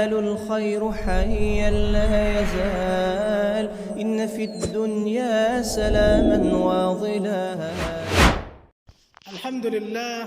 يزال الخير حيا لا يزال إن في الدنيا سلاما وظلالا. الحمد لله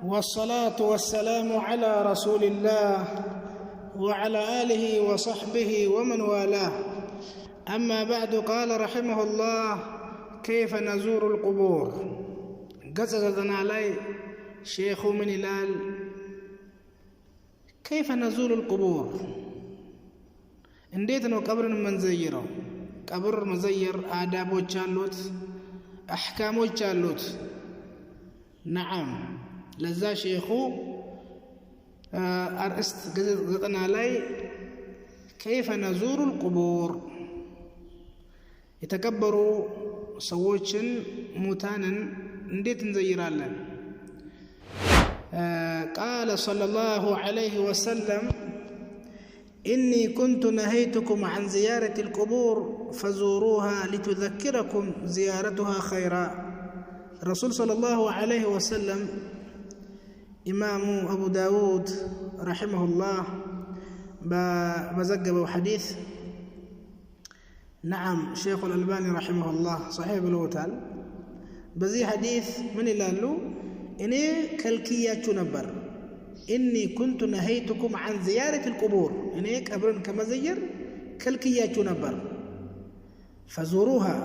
والصلاة والسلام على رسول الله وعلى آله وصحبه ومن والاه. أما بعد، قال رحمه الله: كيف نزور القبور؟ قصدنا علي شيخ من الال كيف نزور القبور؟ እንዴት ነው ቀብርን መንዘይረው? ቀብር መዘየር አዳቦች አሉት፣ አህካሞች አሉት። ነዓም ለዛ ሼኹ አርእስት ገጽና ላይ كيف نزور القبور የተቀበሩ ሰዎችን ሙታንን እንዴት እንዘይራለን? قال صلى الله عليه وسلم: إني كنت نهيتكم عن زيارة القبور فزوروها لتذكركم زيارتها خيرا. الرسول صلى الله عليه وسلم إمام أبو داود رحمه الله بزقبوا حديث. نعم شيخ الألباني رحمه الله صحيح بالوتال بزي حديث من اللالو إني كالكياتو نبر إني كنت نهيتكم عن زيارة القبور إني قبرن كما زير كالكياتو نبر فزوروها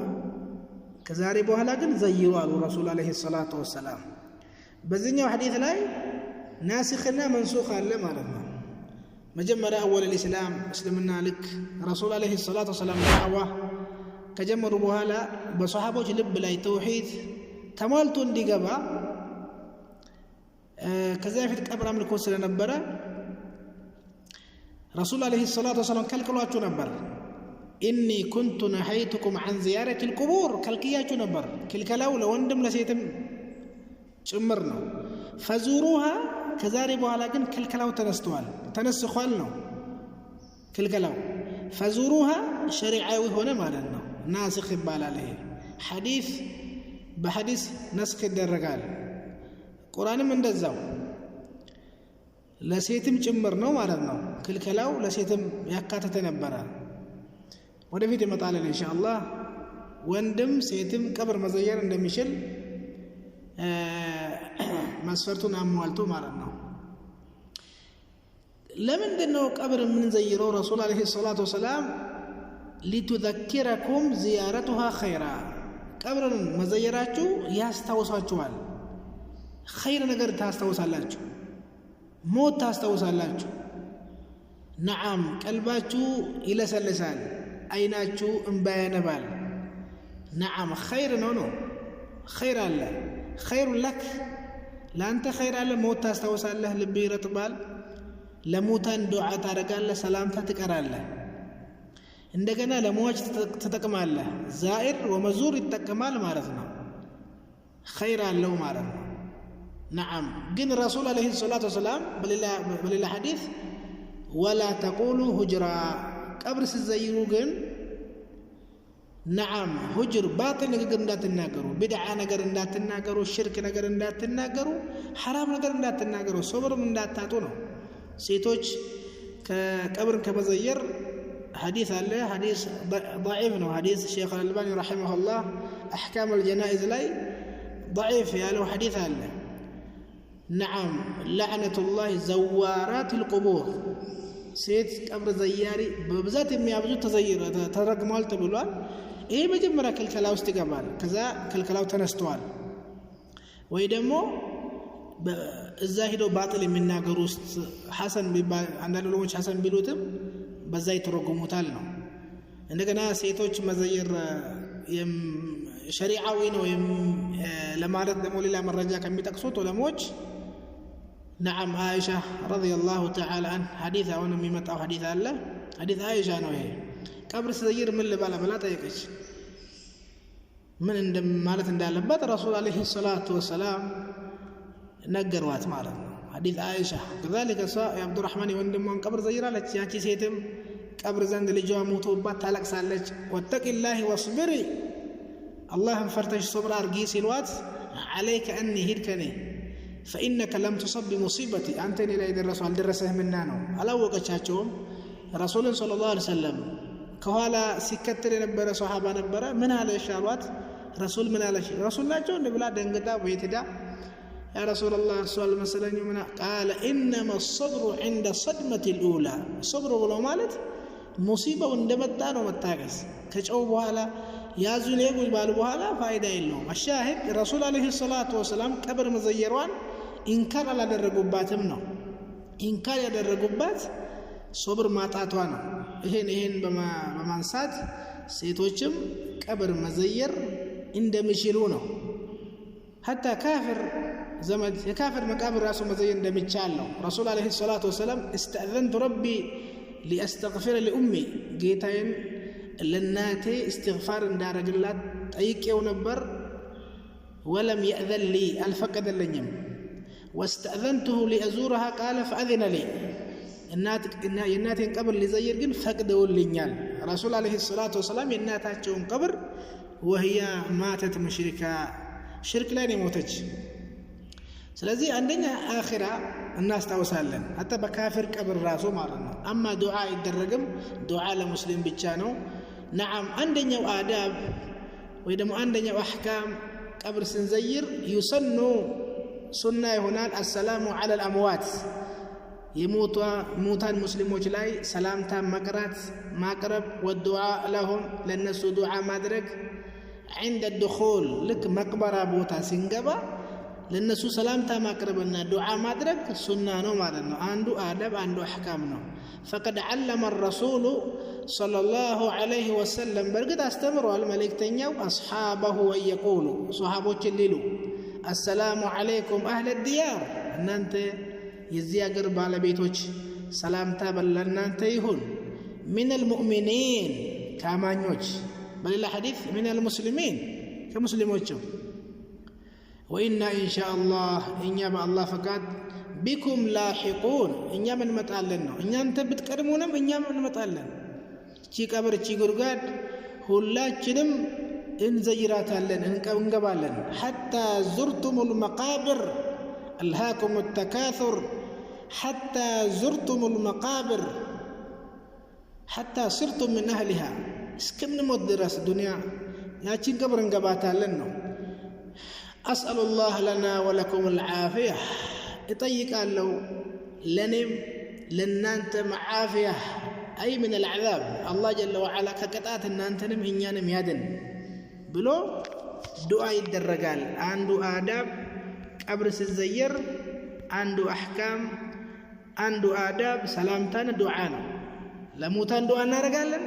كزاري بوها لكن زيروا الرسول عليه الصلاة والسلام. بزينيو حديث لاي ناسخنا منسوخا لما لما مجمّر أول الإسلام اسلمنا لك رسول عليه الصلاة والسلام دعوة كجمّروا بوها بصحابه لب لاي توحيد تمالتو اندي قبا كذا في قبر املكو ስለነበረ رسول عليه الصلاة والسلام كلكلواچو ነበር. إني كنت نهيتكم عن زيارة القبور كلكياچو ነበር። كلكلاو ለወንድም ለሴትም ጭምር ነው። فزوروها ከዛሬ በኋላ ግን ክልከላው ተነስቷል ነው ክልከላው። فزوروها شريعاዊ ሆነ ማለት ነው። ናስኽ ይባላል። ይሄ ሐዲስ በሐዲስ ነስኽ ይደረጋል። ቁርአንም እንደዛው ለሴትም ጭምር ነው ማለት ነው። ክልከላው ለሴትም ያካተተ ነበር። ወደፊት ይመጣል ኢንሻአላህ ወንድም ሴትም ቀብር መዘየር እንደሚችል መስፈርቱን አሟልቶ ማለት ነው። ለምንድነው ቀብር የምንዘይረው? ረሱል አለይሂ ሰላቱ ወሰላም لتذكركم زيارتها خيرا ቀብርን መዘየራችሁ ያስታውሳችኋል። خير ነገር ታስታውሳላችሁ፣ ሞት ታስታውሳላችሁ። ነዓም ቀልባችሁ ይለሰልሳል፣ አይናችሁ እንባ ያነባል። ነዓም خير ነው خير አለ خير لك ላንተ خير አለ። ሞት ታስታውሳለህ፣ ልብ ይረጥባል፣ ለሞታን ዱዓ ታደርጋለህ፣ ሰላምታ ትቀራለህ። እንደገና ለሞች ተጠቅማለህ። ዛኢር ወመዙር ይጠቀማል ማለት ነው። خير አለው ማለት ነው። نعم ግን رسول عليه الصلاة والسلام በሌላ ሐዲስ ولا تقولوا هجرا ቀብር ሲዘይሩ ግን نعم هجر باطل ነገር እንዳትናገሩ፣ ቢድዓ ነገር እንዳትናገሩ፣ ሽርክ ነገር እንዳትናገሩ፣ حرام ነገር እንዳትናገሩ፣ ሶብርም እንዳታጡ ነው። ሴቶች ከቀብርን ከመዘየር ሐዲስ አለ። ሐዲስ ضعيف ነው። ሐዲስ ሼኽ አልባኒ رحمه الله احكام الجنائز ላይ ضعيف ያለው ሐዲስ አለ። نعم لعنة الله زوارات القبور ሴት ቀብር ዘያሪ በብዛት የሚያብዙ ተረግሟል ተብሏል። ይሄ መጀመሪያ ክልከላ ውስጥ ይገባል። ከዛ ክልከላው ተነስተዋል። ወይ ደግሞ እዛ ሄዶ ባጥል የሚናገሩ ውስጥ ሐሰን ቢባል አንዳንድ ዑለሞች ሐሰን ቢሉትም በዛ ይተረጉሙታል ነው። እንደገና ሴቶች መዘየር ሸሪዓዊ ነው ለማለት ደግሞ ሌላ መረጃ ከሚጠቅሱት ዑለሞች نعم عائشة رضي الله تعالى عنها حديث وانا ميمتاو حديث الله حديث عائشة ነው ይሄ ቀብር ሲዘይር ምን ልባላ ብላ ጠየቀች። ምን ማለት እንዳለበት ረሱል አለይሂ ሰላቱ ወሰላም ነገሯት ማለት ነው። حديث عائشة كذلك عبد الرحمن ወንድሟን ቀብር ዘይራለች። ያቺ ሴትም ቀብር ዘንድ ልጇ ሞቶባት ታለቅሳለች። ወተቂላሂ ወስብሪ አላህን ፈርተሽ ሶብር አርጊ ሲልዋት عليك اني ሂድከኔ فإنك لم تصب بمصيبتي أنت إلى درسوا على درسه مننا على وقتهم رسول صلى الله عليه وسلم كهالا سكتر نبرة صحابة نبرة من هذا الشروات رسول من هذا رسول لا جون بلا دنقدا ويتدا يا رسول الله سؤال مثلا يمنا قال إنما الصبر عند صدمة الأولى الصبر ولا مالت مصيبة وندمتان ومتاجس كجو بحالا يازون يقول بالو بحالا فايدة إلهم الشاهد الرسول عليه الصلاة والسلام قبر مزيروان إنكار على درقباتهم نو إنكار على درقبات صبر ما تعطوانا ይሄን በማንሳት ሴቶችም ቀብር መዘየር እንደሚችሉ ነው حتى كافر زمن የካፍር መቃብር ራሱ መዘየር እንደሚቻል ነው ረሱል አለይሂ ሰላቱ ወሰለም استأذنت ربي لاستغفر لأمي ጌታዬን ለናቴ استغفار እንዳረግላት ጠይቄው ነበር ولم يأذن لي الفقدلኝም واستأذنته لأزورها قال فأذن لي የናቴን ቀብር ሊዘይር ግን ፈቅደውልኛል ረሱል አለይሂ ሰላቱ ወሰለም የናታቸውን ቀብር وهي ماتت مشركة ሽርክ ላይ ነው ሞተች ስለዚህ አንደኛ አኺራ እናስታውሳለን hatta በካፊር ቀብር ራሱ ማለት ነው አማ ዱዓ ይደረግም ዱዓ ለሙስሊም ብቻ ነው نعم አንደኛው አዳብ ወይ ደግሞ አንደኛው አህካም ቀብር ስንዘይር ይሰኑ ሱና ይሆናል السلام على الاموات የሞታን ሙስሊሞች ላይ ሰላምታ ማቅረብ والدعاء لهم ለነሱ ዱዓ ማድረግ عند الدخول لك مقبره بوتا سنغبا ለነሱ ሰላምታ ማቅረብና ዱዓ ማድረግ ሱና ነው ማለት ነው አንዱ አደብ አንዱ አህካም ነው فقد علم الرسول صلى الله عليه وسلم برغت استمروا الملائكتኛው اصحابه ويقولوا صحابዎችን ሊሉ السلام عليكم اهل الديار እናንተ የዚህ ሀገር ባለቤቶች ሰላምታ በእናንተ ይሁን من المؤمنين ካማኞች በሌላ ሐዲስ من المسلمين ከሙስሊሞች وإنا إن شاء الله إن بالله فقط بكم لاحقون إن من متعلن إن أنت بتكرمونم إن من متعلن شي قبر شي غرغاد ሁላችንም እንዘይራታለን እንቀባለን حتى زرتم المقابر ألهاكم التكاثر حتى زرتم المقابر حتى صرتم من أهلها اسكمن مدرس الدنيا ያቺን ቀብር እንገባታለን ነው أسأل الله لنا ولكم العافية يطيقالو لنم لنانت معافية أي من العذاب الله جل وعلا كقطات እናንተንም እኛንም ያድን ብሎ ዱዓ ይደረጋል አንዱ አዳብ ቀብር ሲዘየር አንዱ አህካም አንዱ አዳብ ሰላምታን ዱዓ ነው ለሞታን ዱዓ እናደርጋለን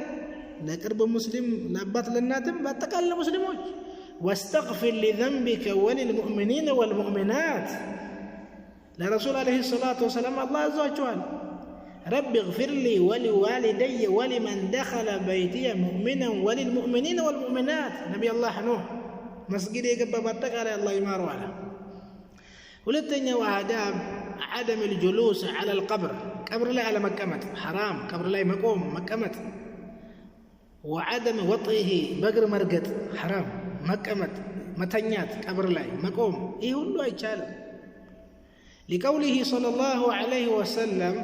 ለቅርብ ሙስሊም ለአባት ለእናትም በአጠቃላይ ሙስሊሞች واستغفر لذنبك وللمؤمنين والمؤمنات لرسول عليه الصلاة والسلام الله عز وجل رب اغفر لي ولوالدي ولمن دخل بيتي مؤمنا وللمؤمنين والمؤمنات نبي الله نوح مسجد يقبب التقى الله يمارو على ولتنيا وآداب عدم الجلوس على القبر قبر لا على مكمت حرام قبر لا مقوم مكمت وعدم وطئه بقر مرقد حرام مكمت متنيات قبر لا مقوم ايه ሁሉ አይቻልም لقوله صلى الله عليه وسلم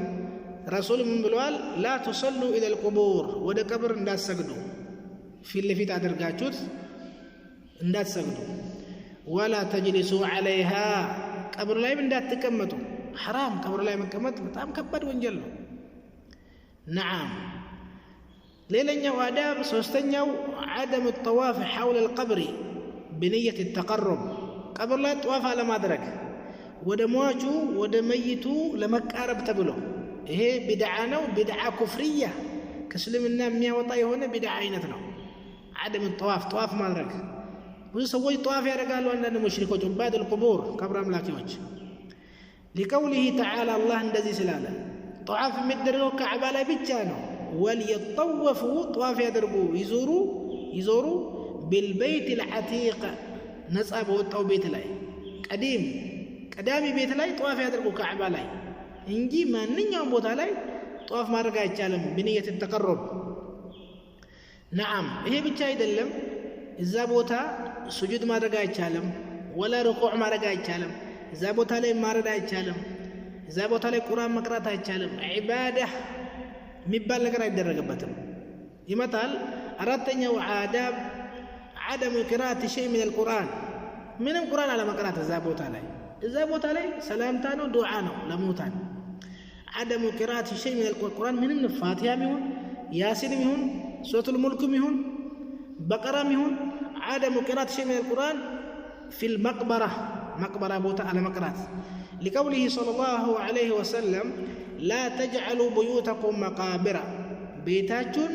رسول من بلوال لا تصلوا الى القبور ወደ ቀብር እንዳትሰግዱ ፊት ለፊት አድርጋችሁት እንዳትሰግዱ ولا تجلسوا عليها ቀብር ላይ እንዳትቀመጡ حرام ቀብር ላይ መቀመጥ በጣም ከባድ ወንጀል ነው نعم ليلኛው አዳብ ሶስተኛው عدم الطواف حول القبر بنية التقرب ቀብር ላይ طواف አለማድረግ ወደ ሟቹ ወደ መይቱ ለመቃረብ ተብሎ ይሄ ቢድዓ ነው ቢድዓ ኩፍሪያ ከእስልምና የሚያወጣ የሆነ ቢድዓ አይነት ነው عدم الطواف طواف ማድረግ ብዙ ሰዎች طواف ያደርጋሉ አንዳንድ ሙሽሪኮች بعد القبور ቀብር አምላኪዎች لقوله تعالى الله እንደዚህ ስላለ طواف የሚደረገው ከዕባ ላይ ብቻ ነው وليطوفوا طواف يدربوا يزوروا بالبيت العتيق ነፃ በወጣው ቤት ላይ ቀዳሚ ቤት ላይ طواف يدربوا ከዕባ ላይ እንጂ ማንኛውም ቦታ ላይ طواف ማድረግ አይቻልም بنية التقرب نعم ይሄ ብቻ አይደለም እዛ ቦታ ስጁድ ማድረግ አይቻልም ولا ركوع ማድረግ አይቻልም እዛ ቦታ ላይ ማረድ አይቻልም እዛ ቦታ ላይ ቁርአን መቅራት አይቻልም ዒባዳ የሚባል ነገር አይደረግበትም ይመጣል አራተኛው አዳብ عدم قراءة شيء من القرآن ምንም ቁርአን አለመቅራት እዛ ቦታ ላይ ሰላምታ ነው ዱዓ ነው ለሞታን عدم قراءة شيء من القرآن ምንም ፋቲሃ ይሁን ያሲን ይሁን ሱረቱል ሙልክ ይሁን በቀራ ይሁን عدم قراءة شيء من القرآن في المقبرة مقبرة ቦታ አለመቅራት لقوله صلى الله عليه وسلم لا تجعلوا بيوتكم مقابر ቤታችሁን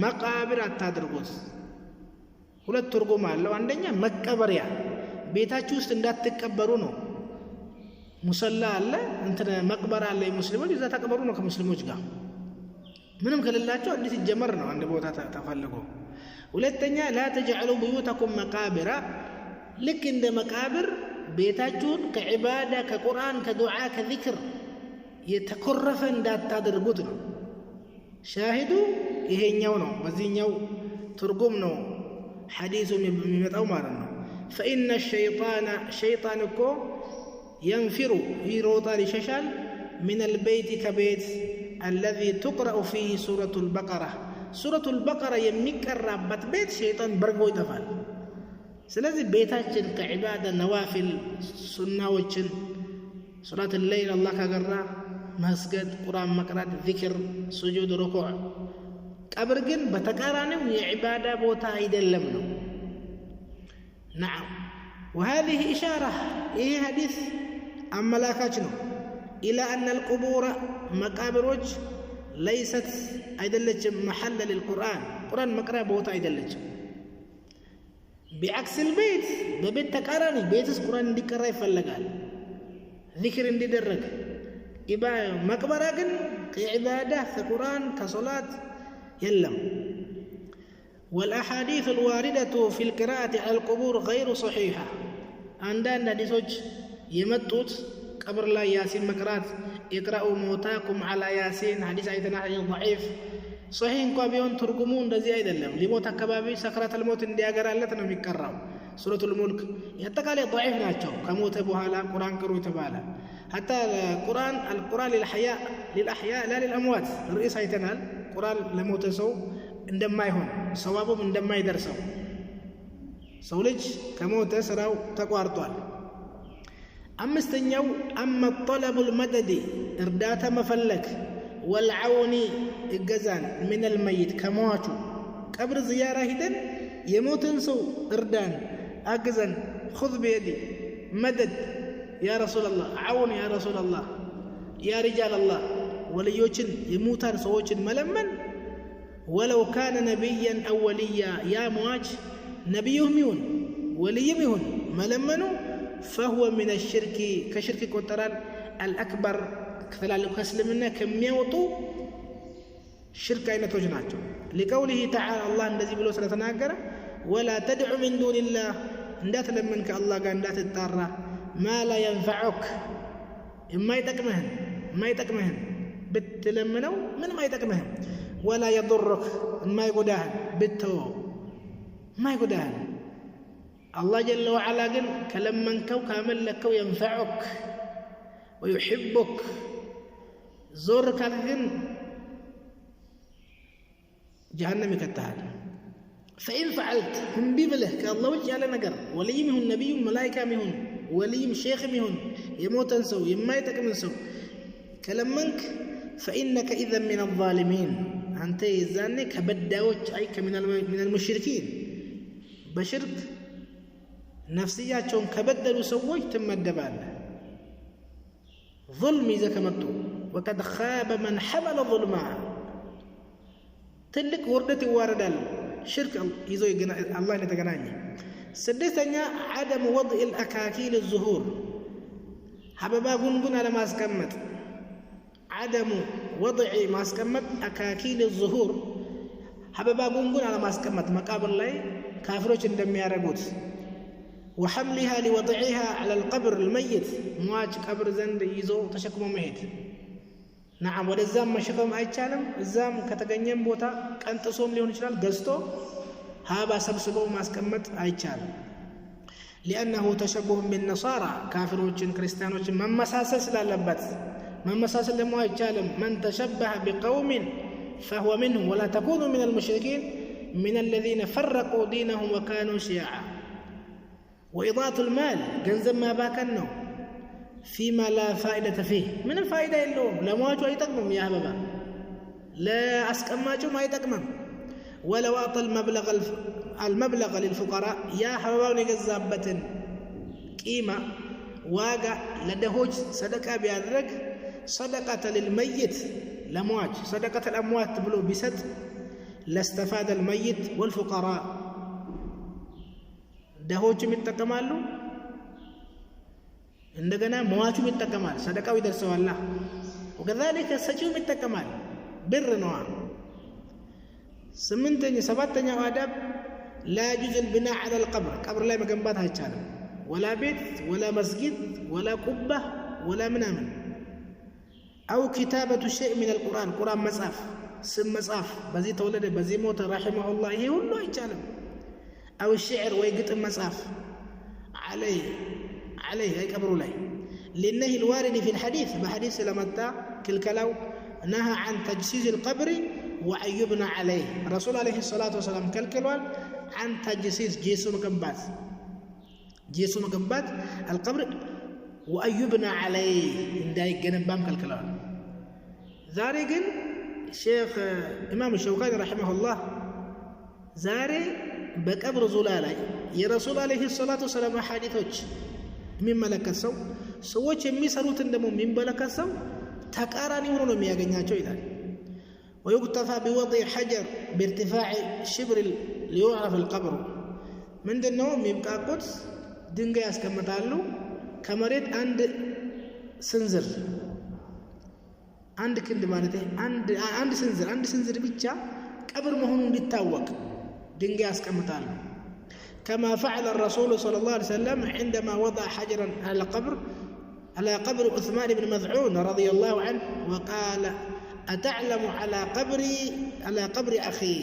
መቃብር አታድርጉት ሁለት ትርጉም አለው አንደኛ መቀበሪያ ቤታችሁ ውስጥ እንዳትቀበሩ ነው ሙሰላ አለ እንተ መቅበራ አለ ሙስሊሞች እዛ ተቀበሩ ነው ከሙስሊሞች ጋር ምንም ከሌላቸው አዲስ ጀመር ነው አንድ ቦታ ተፈልጎ ሁለተኛ لا تجعلوا بيوتكم مقابر ልክ እንደ መቃብር ቤታችሁን ከዒባዳ ከቁርአን ከዱዓ ከዚክር የተኮረፈ እንዳታደርጉት ነው ሻሂዱ ይሄኛው ነው በዚህኛው ትርጉም ነው حديث የሚመጣው ማለት ነው فإن الشيطان شيطانك ينفر يروطان يششال من البيت كبيت الذي تقرأ فيه سورة البقرة የሚቀራበት ቤት ሸይጣን በርጎ ይጠፋል ስለዚህ ቤታችን ከዒባዳ ነዋፊል ሱናዎችን ሱረት الليل አላህ ካገራ መስገድ ቁርአን መቅራት ዚክር ሱጁድ ሩኩዕ ቀብር ግን በተቃራኒው የዒባዳ ቦታ አይደለም ነው نعم وهذه إشارة إيه حديث أملاكاتنا إلى أن القبور مقابرج ليست أيدلج محل للقرآن قرآن مقرأ بوتا أيدلج بعكس البيت ببيت تقارني بيت القرآن دي كراي فلقال ذكر دي درك إبا مقبرة كن كعبادة كقرآن كصلاة يلم والأحاديث الواردة في القراءة على القبور غير صحيحة عندنا حديثوች የመጡት ቀብር ላይ ያሲን መቅራት اقرأوا موتاكم على ياسين حديث አይተናል ضعيف صحيح እንኳን ቢሆን ትርጉሙ እንደዚህ አይደለም ሊሞት አካባቢ ሰክራተል ሞት እንዲያገራለት ነው የሚቀራው ሱረቱል ሙልክ ያጠቃላይ ضعيف ናቸው ከሞተ በኋላ ቁርአን ቅሩ ተባለ حتى القرآن للأحياء لا للأموات الرئيس አይተናል ቁርአን ለሞተ ሰው እንደማይሆን ሰዋቡም እንደማይደርሰው ሰው ልጅ ከሞተ ስራው ተቋርጧል አምስተኛው أما الطلب المدد እርዳታ መፈለክ والعون እገዛን من الميت ከሟቹ ቀብር زيارة ሄደን የሞተን ሰው እርዳን አግዘን خذ بيدي مدد يا رسول الله عون يا رسول الله يا رجال الله وليوችን የሞታን ሰዎችን መለመን ولو كان نبيا أو وليا يا مواج نبيهم يون وليهم يون ملمنوا فهو من الشرك كشرك كتران الأكبر كذلك كسلمنا كم يوطوا شرك أين توجناته لقوله تعالى الله الذي بلو سنتناقر ولا تدع من دون الله ندات لمنك الله قال ندات التارة ما لا ينفعك ما يتكمهن بتلمنوا من ما يتكمهن ولا يضرك ما يقدان بتو ما يقدان الله جل وعلا قال كلمنك وكامل لك وينفعك ويحبك زورك لكن جهنم كتهاد فإن فعلت هم ببله كالله وجه على نقر ولي مهن نبي ملائكة مهن ولي شيخ مهن يموت انسو يما يتكمن سو كلمنك فإنك إذا من الظالمين أنت إذاني كبداوج أي من المشركين بشرك نفسياتهم كبدلوا سووج تم الدبال ظلم إذا كمتوا وقد خاب من حمل ظلما تلك وردة واردال شرك إذا الله يتقناني سدستني عدم وضع الأكاكيل الزهور حبابا قنقن على ما اسكمت عدم وضع ما اسكمت أكاكيل الظهور حبابا قنقن على ما اسكمت مقابل لي كافروش اندمي يارقوت وحملها لوضعها على القبر الميت مواج قبر زند يزو تشكمو مهد نعم ودزام مشكم አይቻልም እዛም ከተገኘም ቦታ ቀንጥሶም ሊሆን ይችላል ገዝቶ ሀባ ሰብስበው ማስቀመጥ አይቻልም لأنه تشبه بالنصارى كافروችን ክርስቲያኖችን መመሳሰል ስላለበት መመሳሰል ደግሞ አይቻልም من تشبه بقوم فهو منهم ولا تكونوا من المشركين من الذين فرقوا دينهم وكانوا شيعا وإضاعة المال ገንዘብ ማባከን ነው فيما لا فائدة فيه من الفائدة የለውም ለሟቹ አይጠቅምም ያ አበባ ለአስቀማጩም አይጠቅምም ولو أعطى المبلغ للفقراء يا حباون يجزابتن قيمة واقع لدهوج صدقة بيادرك صدقة للميت لمواج صدقة الأموات بلو بسد لاستفاد الميت والفقراء دهوج متكمالو عندنا مواج متكمال صدقة ويدرسوا الله وكذلك السجو متكمال بر نوع سبعتني آداب لا يجوز البناء على القبر قبر لا مجنباتها يتشالم ولا بيت ولا مسجد ولا قبة ولا منامن أو كتابة شيء من القرآن قرآن مصحف سم مصحف بزي تولد بزي موت رحمه الله هي والله يتشالم أو الشعر ويقطع مصحف عليه هي قبر له لأنه الوارد في الحديث بحديث لما كل كلاو نهى عن تجسيس القبر وأن يبنى عليه الرسول عليه الصلاة والسلام كالكلوان عن تجسيس جيسو مكبات القبر وأن يبنى عليه داي جنبام كالكلوان ذاري الشيخ إمام الشوكاني رحمه الله زاري بقبر زلالة يا رسول عليه الصلاة والسلام حديثوች من ملك السو ሰዎች የሚሰሩትን ደግሞ የሚመለከተው ተቃራኒ ሆኖ ነው የሚያገኛቸው ይላል ويكتفى بوضع حجر بارتفاع شبر ليعرف القبر من دنو ميبقاقوت ድንጋይ ያስቀምጣሉ ከመሬት ስንዝር አንድ ክንድ ማለት አንድ ስንዝር ብቻ ቀብር መሆኑን እንዲታወቅ ድንጋይ ያስቀምጣሉ كما فعل الرسول صلى الله عليه وسلم عندما وضع حجرا على قبر عثمان بن مذعون رضي الله عنه وقال أتعلم على قبر أخي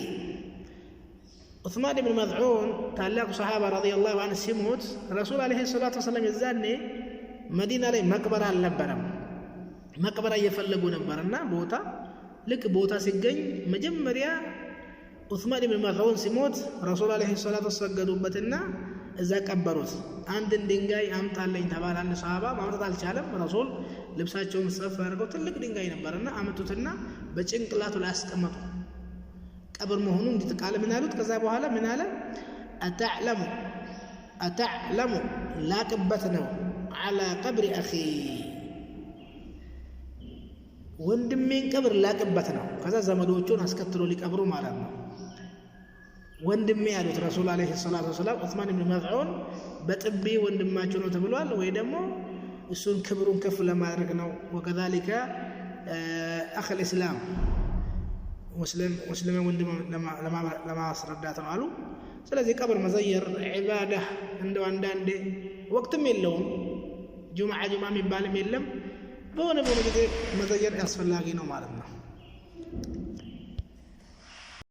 عثمان بن مذعون تعلق صحابة رضي الله عنه سيموت الرسول عليه الصلاة والسلام يزاني مدينة لي مقبرة النبرة مقبرة يفلقوا نبرنا بوتا سيقين مجمريا عثمان بن مذعون سيموت الرسول عليه الصلاة والسلام بتنا إذا كبروت عند دينجاي أمطالين تبع عند صحابة ما أمطال شالم الرسول لبساتهم صف أرجو تلك دينجاي نبرنا أمطوتنا بتشنكلاتو لاسكمتو قبر مهونون تتكلم من هالوت كذا بوهلا من هلا أتعلم لا كبتنا على قبر أخي وندمين قبر لا كبتنا كذا زمدوچون اسكتلو لي قبرو مالنا ወንድሜ ያሉት ረሱል አለይሂ ሰላቱ ወሰለም ዑስማን ኢብኑ መዝዑን በጥቢ ወንድማቸው ነው ተብሏል ወይ ደግሞ እሱን ክብሩን ከፍ ለማድረግ ነው ወከዛሊካ አخ الاسلام ሙስሊም ወንድም ለማስረዳት ነው አሉ ስለዚህ ቀብር መዘየር ዒባዳ እንደው አንዳንዴ ወቅትም የለውም ጁምዓ የሚባልም የለም በሆነ ጊዜ መዘየር ያስፈልጋል ነው ማለት ነው